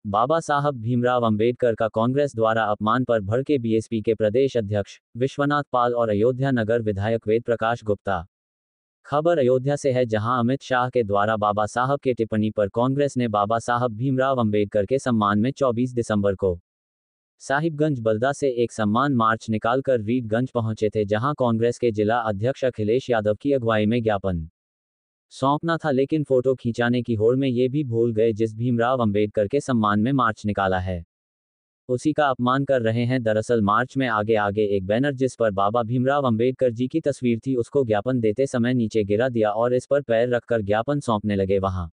बाबा साहब भीमराव अंबेडकर का कांग्रेस द्वारा अपमान पर भड़के बीएसपी के प्रदेश अध्यक्ष विश्वनाथ पाल और अयोध्या नगर विधायक वेद प्रकाश गुप्ता। खबर अयोध्या से है, जहां अमित शाह के द्वारा बाबा साहब के टिप्पणी पर कांग्रेस ने बाबा साहब भीमराव अंबेडकर के सम्मान में 24 दिसंबर को साहिबगंज बलदा से एक सम्मान मार्च निकालकर रीडगंज पहुंचे थे, जहां कांग्रेस के जिला अध्यक्ष अखिलेश यादव की अगुवाई में ज्ञापन सौंपना था, लेकिन फोटो खींचाने की होड़ में ये भी भूल गए जिस भीमराव अंबेडकर के सम्मान में मार्च निकाला है उसी का अपमान कर रहे हैं। दरअसल मार्च में आगे आगे एक बैनर जिस पर बाबा भीमराव अंबेडकर जी की तस्वीर थी, उसको ज्ञापन देते समय नीचे गिरा दिया और इस पर पैर रखकर ज्ञापन सौंपने लगे। वहां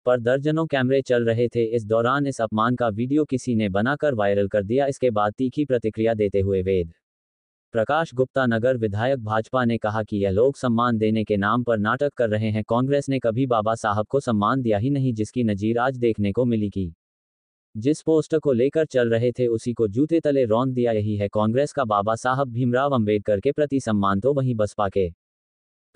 पर दर्जनों कैमरे चल रहे थे। इस दौरान इस अपमान का वीडियो किसी ने बनाकर वायरल कर दिया। इसके बाद तीखी प्रतिक्रिया देते हुए वेद प्रकाश गुप्ता नगर विधायक भाजपा ने कहा कि यह लोग सम्मान देने के नाम पर नाटक कर रहे हैं। कांग्रेस ने कभी बाबा साहब को सम्मान दिया ही नहीं, जिसकी नजीर आज देखने को मिली कि जिस पोस्टर को लेकर चल रहे थे उसी को जूते तले रौंद दिया। यही है कांग्रेस का बाबा साहब भीमराव अंबेडकर के प्रति सम्मान। तो वहीं बसपा के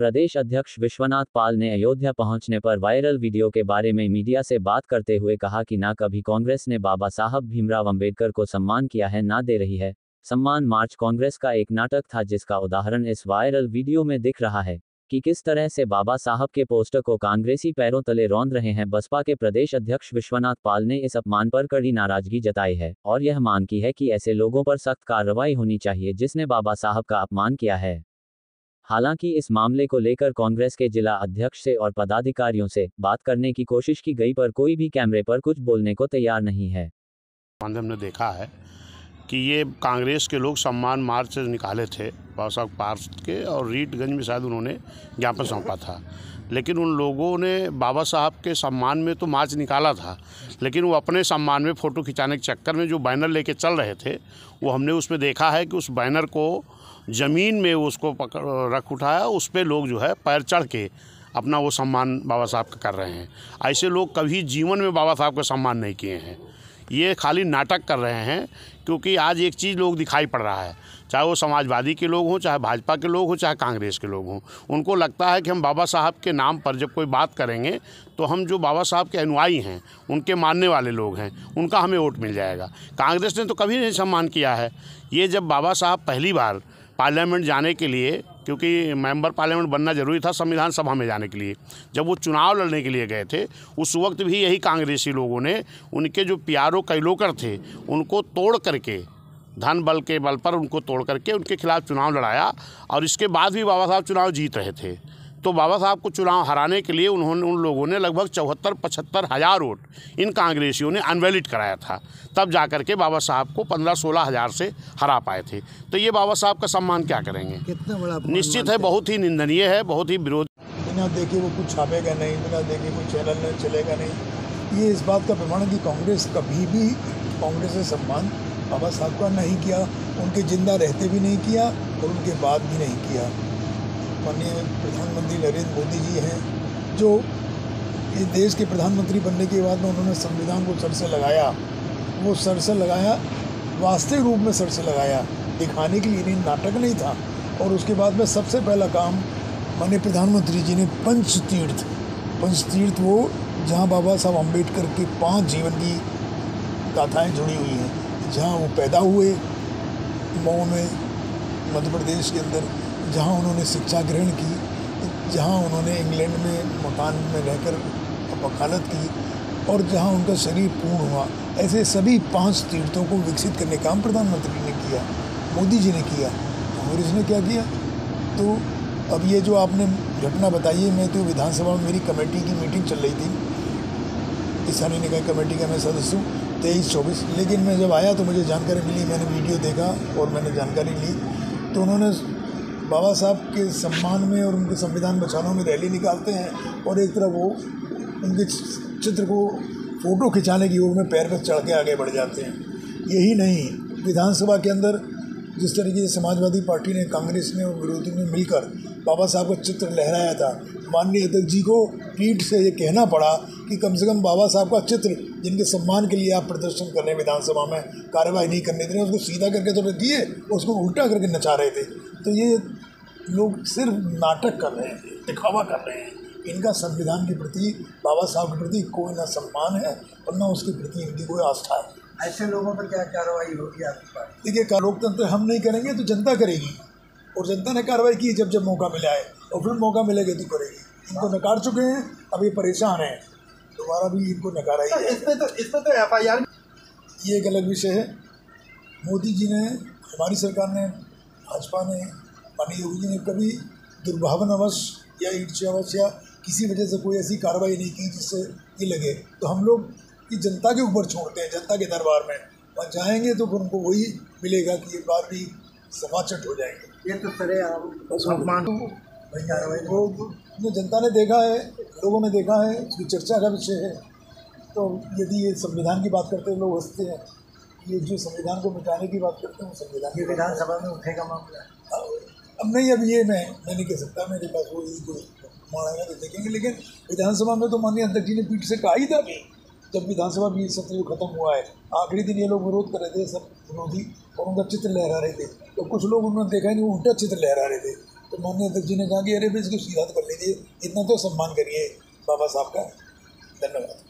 प्रदेश अध्यक्ष विश्वनाथ पाल ने अयोध्या पहुंचने पर वायरल वीडियो के बारे में मीडिया से बात करते हुए कहा कि ना कभी कांग्रेस ने बाबा साहब भीमराव अंबेडकर को सम्मान किया है, ना दे रही है। सम्मान मार्च कांग्रेस का एक नाटक था, जिसका उदाहरण इस वायरल वीडियो में दिख रहा है कि किस तरह से बाबा साहब के पोस्टर को कांग्रेसी पैरों तले रौंद रहे हैं। बसपा के प्रदेश अध्यक्ष विश्वनाथ पाल ने इस अपमान पर कड़ी नाराजगी जताई है और यह मांग की है कि ऐसे लोगों पर सख्त कार्रवाई होनी चाहिए जिसने बाबा साहब का अपमान किया है। हालांकि इस मामले को लेकर कांग्रेस के जिला अध्यक्ष से और पदाधिकारियों से बात करने की कोशिश की गई, पर कोई भी कैमरे पर कुछ बोलने को तैयार नहीं है। हमने देखा है कि ये कांग्रेस के लोग सम्मान मार्च निकाले थे बाबा साहब पार्क के, और रीडगंज में शायद उन्होंने ज्ञापन सौंपा था। लेकिन उन लोगों ने बाबा साहब के सम्मान में तो मार्च निकाला था, लेकिन वो अपने सम्मान में फ़ोटो खिंचाने के चक्कर में जो बैनर लेके चल रहे थे, वो हमने उसमें देखा है कि उस बैनर को ज़मीन में उसको रख उठाया, उस पर लोग जो है पैर चढ़ के अपना वो सम्मान बाबा साहब का कर रहे हैं। ऐसे लोग कभी जीवन में बाबा साहब का सम्मान नहीं किए हैं। ये खाली नाटक कर रहे हैं, क्योंकि आज एक चीज़ लोग दिखाई पड़ रहा है, चाहे वो समाजवादी के लोग हों, चाहे भाजपा के लोग हों, चाहे कांग्रेस के लोग हों, उनको लगता है कि हम बाबा साहब के नाम पर जब कोई बात करेंगे तो हम जो बाबा साहब के अनुयायी हैं, उनके मानने वाले लोग हैं, उनका हमें वोट मिल जाएगा। कांग्रेस ने तो कभी नहीं सम्मान किया है। ये जब बाबा साहब पहली बार पार्लियामेंट जाने के लिए, क्योंकि मेंबर पार्लियामेंट बनना जरूरी था संविधान सभा में जाने के लिए, जब वो चुनाव लड़ने के लिए गए थे, उस वक्त भी यही कांग्रेसी लोगों ने उनके जो प्यारो कैलोकर थे उनको तोड़ करके, धन बल के बल पर उनको तोड़ करके उनके खिलाफ चुनाव लड़ाया, और इसके बाद भी बाबा साहब चुनाव जीत रहे थे। तो बाबा साहब को चुनाव हराने के लिए उन लोगों ने लगभग 74-75 हज़ार वोट इन कांग्रेसियों ने अनवैलिड कराया था, तब जाकर के बाबा साहब को 15-16 हज़ार से हरा पाए थे। तो ये बाबा साहब का सम्मान क्या करेंगे? कितना बड़ा निश्चित है, बहुत ही निंदनीय है, बहुत ही विरोध। बिना देखे वो कुछ छापेगा नहीं, बिना देखे कोई चैनल में चलेगा नहीं। ये इस बात का प्रमाण है कि कांग्रेस कभी भी कांग्रेस ने सम्मान बाबा साहब का नहीं किया, उनके जिंदा रहते भी नहीं किया और उनके बाद भी नहीं किया। माननीय प्रधानमंत्री नरेंद्र मोदी जी हैं, जो इस देश के प्रधानमंत्री बनने के बाद में उन्होंने संविधान को सर से लगाया, वो सर से लगाया, वास्तविक रूप में सर से लगाया, दिखाने के लिए नाटक नहीं था। और उसके बाद में सबसे पहला काम माननीय प्रधानमंत्री जी ने पंचतीर्थ वो जहाँ बाबा साहब अम्बेडकर के 5 जीवन की गाथाएँ जुड़ी हुई हैं, जहाँ वो पैदा हुए मऊ में मध्य प्रदेश के अंदर, जहाँ उन्होंने शिक्षा ग्रहण की, जहाँ उन्होंने इंग्लैंड में मकान में रहकर वकालत की, और जहाँ उनका शरीर पूर्ण हुआ, ऐसे सभी 5 तीर्थों को विकसित करने का काम प्रधानमंत्री ने किया, मोदी जी ने किया। कांग्रेस ने क्या किया? तो अब ये जो आपने घटना बताई है, मैं तो विधानसभा में मेरी कमेटी की मीटिंग चल रही थी, स्थानीय निकाय कमेटी का मैं सदस्य हूँ 23-24, लेकिन मैं जब आया तो मुझे जानकारी मिली, मैंने वीडियो देखा और मैंने जानकारी ली, तो उन्होंने बाबा साहब के सम्मान में और उनके संविधान बचाने में रैली निकालते हैं, और एक तरफ वो उनके चित्र को फ़ोटो खिंचाने की ओर में पैर पर चढ़ के आगे बढ़ जाते हैं। यही नहीं, विधानसभा के अंदर जिस तरीके से समाजवादी पार्टी ने, कांग्रेस ने और विरोधी ने मिलकर बाबा साहब का चित्र लहराया था, माननीय अध्यक्ष जी को पीठ से ये कहना पड़ा कि कम से कम बाबा साहब का चित्र जिनके सम्मान के लिए आप प्रदर्शन कर रहे हैं विधानसभा में, कार्रवाई नहीं करने दे रहे, उसको सीधा करके तो दिए, उसको उल्टा करके नचा रहे थे। तो ये लोग सिर्फ नाटक कर रहे हैं, दिखावा कर रहे हैं इनका संविधान के प्रति, बाबा साहब के प्रति कोई ना सम्मान है और ना उसके प्रति इनकी कोई आस्था है। ऐसे लोगों पर क्या कार्रवाई होगी आपके पास? देखिए, लोकतंत्र हम नहीं करेंगे तो जनता करेगी, और जनता ने कार्रवाई की जब जब मौका मिला है, और फिर मौका मिलेगा तो करेगी। इनको नकार चुके हैं, अब ये परेशान हैं, दोबारा भी इनको नकारा ही है। इसमें तो FIR ये एक अलग विषय है। मोदी जी ने, हमारी सरकार ने, भाजपा ने, माननीय योगी जी ने कभी दुर्भावनावश या ईर्ष्यावश या किसी वजह से कोई ऐसी कार्रवाई नहीं की जिससे ये लगे। तो हम लोग ये जनता के ऊपर छोड़ते हैं, जनता के दरबार में। वहाँ जाएंगे तो फिर उनको वही मिलेगा कि एक बार भी समाचट हो जाएंगे। ये तो सरे अपमान कार्रवाई जो जनता ने देखा है, लोगों ने देखा है, उसकी चर्चा का विषय है। तो यदि ये संविधान की बात करते हैं, लोग हंसते हैं, ये जो संविधान को मिटाने की बात करते हैं वो संविधान ये विधानसभा में उठेगा मामला? अब नहीं, अब ये मैं नहीं कह सकता, मेरे पास वो कोई प्रमाण आएगा तो देखेंगे। लेकिन विधानसभा में तो माननीय अध्यक्ष जी ने पीठ से कहा ही था कि जब विधानसभा भी सत्र जो खत्म हुआ है, आखिरी दिन ये लोग विरोध कर रहे थे, सब विरोधी, और उनका चित्र लहरा रहे थे। तो कुछ लोग उन्होंने देखा ही नहीं, उल्टा चित्र लहरा रहे थे। तो माननीय अध्यक्ष जी ने कहा कि अरे भाई इसको सीधा कर लीजिए, इतना तो सम्मान करिए बाबा साहब का। धन्यवाद।